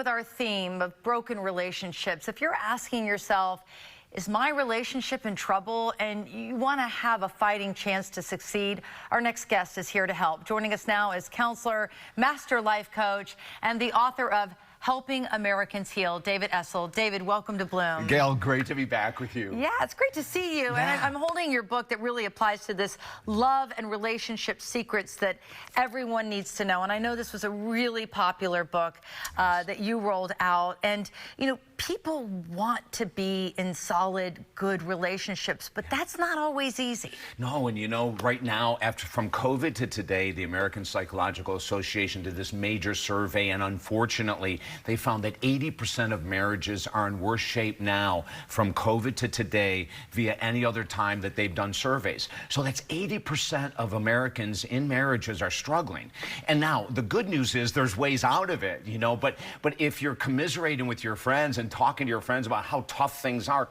our theme of broken relationships, if you're asking yourself, is my relationship in trouble, and you want to have a fighting chance to succeed, our next guest is here to help. Joining us now is counselor, master life coach, and the author of Helping Americans Heal, David Essel. David, welcome to Bloom. Gail, great to be back with you. Yeah, it's great to see you. Yeah. And I'm holding your book that really applies to this love and relationship secrets that everyone needs to know. And I know this was a really popular book that you rolled out. And, you know, people want to be in solid, good relationships, but that's not always easy. No, and you know, right now, from COVID to today, the American Psychological Association did this major survey, and unfortunately, they found that 80% of marriages are in worse shape now from COVID to today via any other time that they've done surveys. So that's 80% of Americans in marriages are struggling. And now the good news is there's ways out of it, you know, but if you're commiserating with your friends and talking to your friends about how tough things are,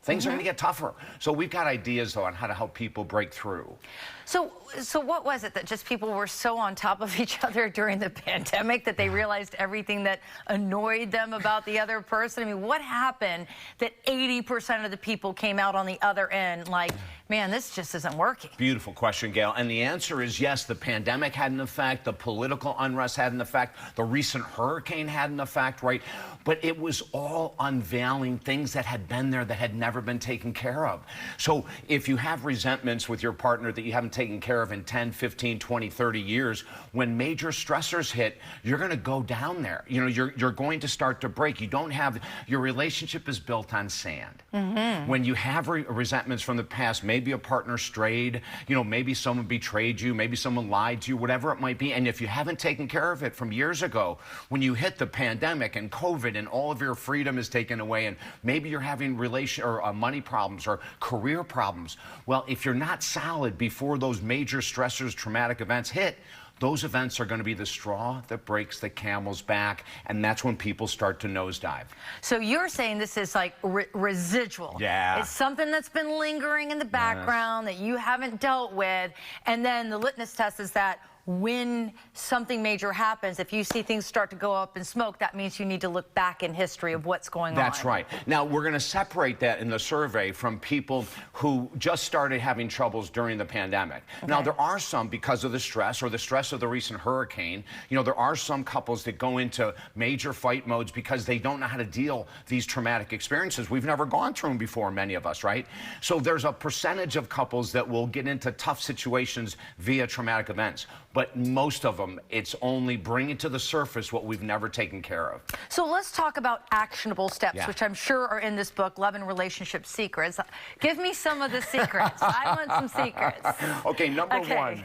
things are going to get tougher. So we've got ideas, though, on how to help people break through. So what was it that just people were so on top of each other during the pandemic that they realized everything that annoyed them about the other person? I mean, what happened that 80% of the people came out on the other end like, man, this just isn't working? Beautiful question, Gail. And the answer is yes, the pandemic had an effect, the political unrest had an effect, the recent hurricane had an effect, right? But it was all unveiling things that had been there that had never been taken care of. So if you have resentments with your partner that you haven't taken care of in 10, 15, 20, 30 years, when major stressors hit, you're going to go down there. You know, you're going to start to break. You don't have, your relationship is built on sand. When you have resentments from the past, maybe a partner strayed, you know, maybe someone betrayed you, maybe someone lied to you, whatever it might be, and if you haven't taken care of it from years ago, when you hit the pandemic and COVID and all of your freedom is taken away, and maybe you're having money problems or career problems, well, if you're not solid before those major stressors, traumatic events hit, those events are going to be the straw that breaks the camel's back, and that's when people start to nosedive. So you're saying this is like residual. Yeah. It's something that's been lingering in the background that you haven't dealt with, and then the litmus test is that when something major happens, if you see things start to go up in smoke, that means you need to look back in history of what's going on. That's right. Now, we're going to separate that in the survey from people who just started having troubles during the pandemic. Okay. Now, there are some, because of the stress or the stress of the recent hurricane, you know, there are some couples that go into major fight modes because they don't know how to deal these traumatic experiences. We've never gone through them before, many of us, right? So there's a percentage of couples that will get into tough situations via traumatic events. But most of them, it's only bringing to the surface what we've never taken care of. So let's talk about actionable steps, which I'm sure are in this book, Love and Relationship Secrets. Give me some of the secrets. I want some secrets. Okay, number one,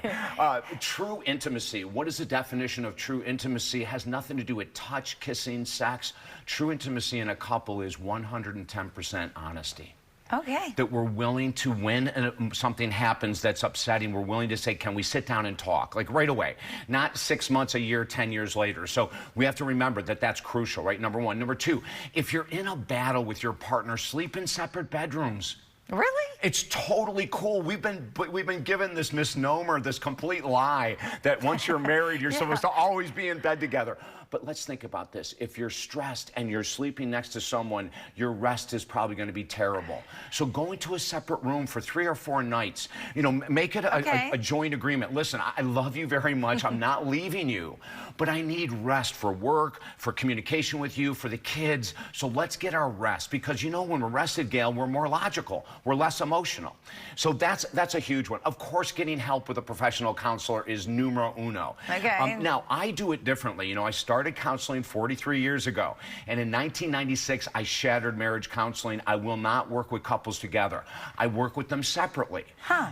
true intimacy. What is the definition of true intimacy? It has nothing to do with touch, kissing, sex. True intimacy in a couple is 110% honesty. Okay. That we're willing to, when something happens that's upsetting, we're willing to say, can we sit down and talk? Like right away, not 6 months, a year, 10 years later. So we have to remember that that's crucial, right? Number one. Number two, if you're in a battle with your partner, sleep in separate bedrooms. Really? It's totally cool. We've been given this misnomer, this complete lie that once you're married, you're supposed to always be in bed together. But let's think about this. If you're stressed and you're sleeping next to someone, your rest is probably going to be terrible. So go into a separate room for 3 or 4 nights. You know, make it a joint agreement. Listen, I love you very much. I'm not leaving you, but I need rest for work, for communication with you, for the kids. So let's get our rest, because you know, when we're rested, Gail, we're more logical. We're less emotional. So that's a huge one. Of course, getting help with a professional counselor is numero uno. Okay. Now, I do it differently. You know, I started counseling 43 years ago, and in 1996, I shattered marriage counseling. I will not work with couples together. I work with them separately.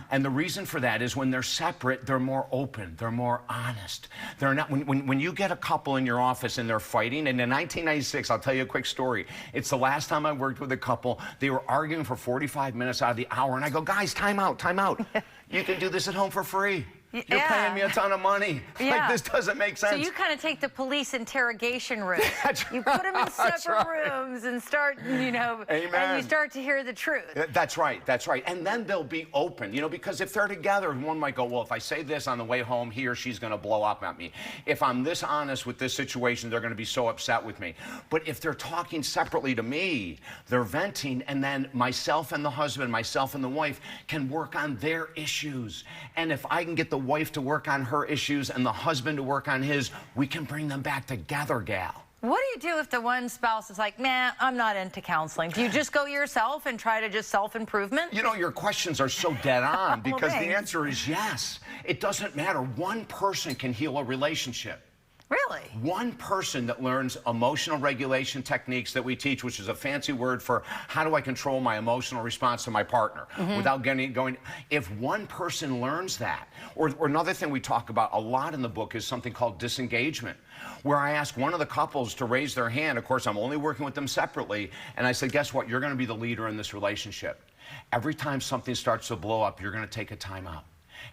And the reason for that is when they're separate, they're more open, they're more honest. They're not, when you get a couple in your office and they're fighting, and in 1996, I'll tell you a quick story. It's the last time I worked with a couple. They were arguing for 45 minutes out of the hour, and I go, guys, time out, time out. You can do this at home for free. You're Yeah. paying me a ton of money. Yeah. Like, this doesn't make sense. So you kind of take the police interrogation route. That's You put them in That's separate right. rooms and start, you know, and Amen. you start to hear the truth. That's right, that's right. And then they'll be open, you know, because if they're together, one might go, well, if I say this on the way home, he or she's going to blow up at me. If I'm this honest with this situation, they're going to be so upset with me. But if they're talking separately to me, they're venting, and then myself and the husband, myself and the wife can work on their issues. And if I can get the wife to work on her issues and the husband to work on his, we can bring them back together, gal. What do you do if the one spouse is like, nah, I'm not into counseling? Do you just go yourself and try to just self-improvement? You know, your questions are so dead on because the thanks. answer is yes. It doesn't matter. One person can heal a relationship. Really? One person that learns emotional regulation techniques that we teach, which is a fancy word for how do I control my emotional response to my partner without going. If one person learns that, or another thing we talk about a lot in the book is something called disengagement, where I ask one of the couples to raise their hand. Of course, I'm only working with them separately. And I said, guess what? You're going to be the leader in this relationship. Every time something starts to blow up, you're going to take a time out.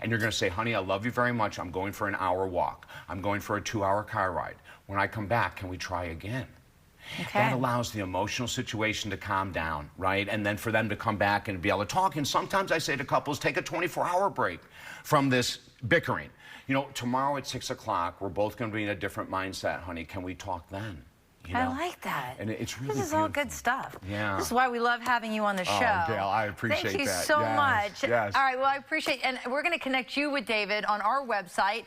And you're going to say, honey, I love you very much. I'm going for an hour walk. I'm going for a 2-hour car ride. When I come back, can we try again? Okay. That allows the emotional situation to calm down, right? And then for them to come back and be able to talk. And sometimes I say to couples, take a 24-hour break from this bickering. You know, tomorrow at 6 o'clock, we're both going to be in a different mindset, honey. Can we talk then? You know? I like that. And it's really This is all beautiful. good stuff. Yeah. This is why we love having you on the show. Oh, Gail, I appreciate that. Thank you so Yes, much. yes. All right, well, I appreciate, and we're going to connect you with David on our website.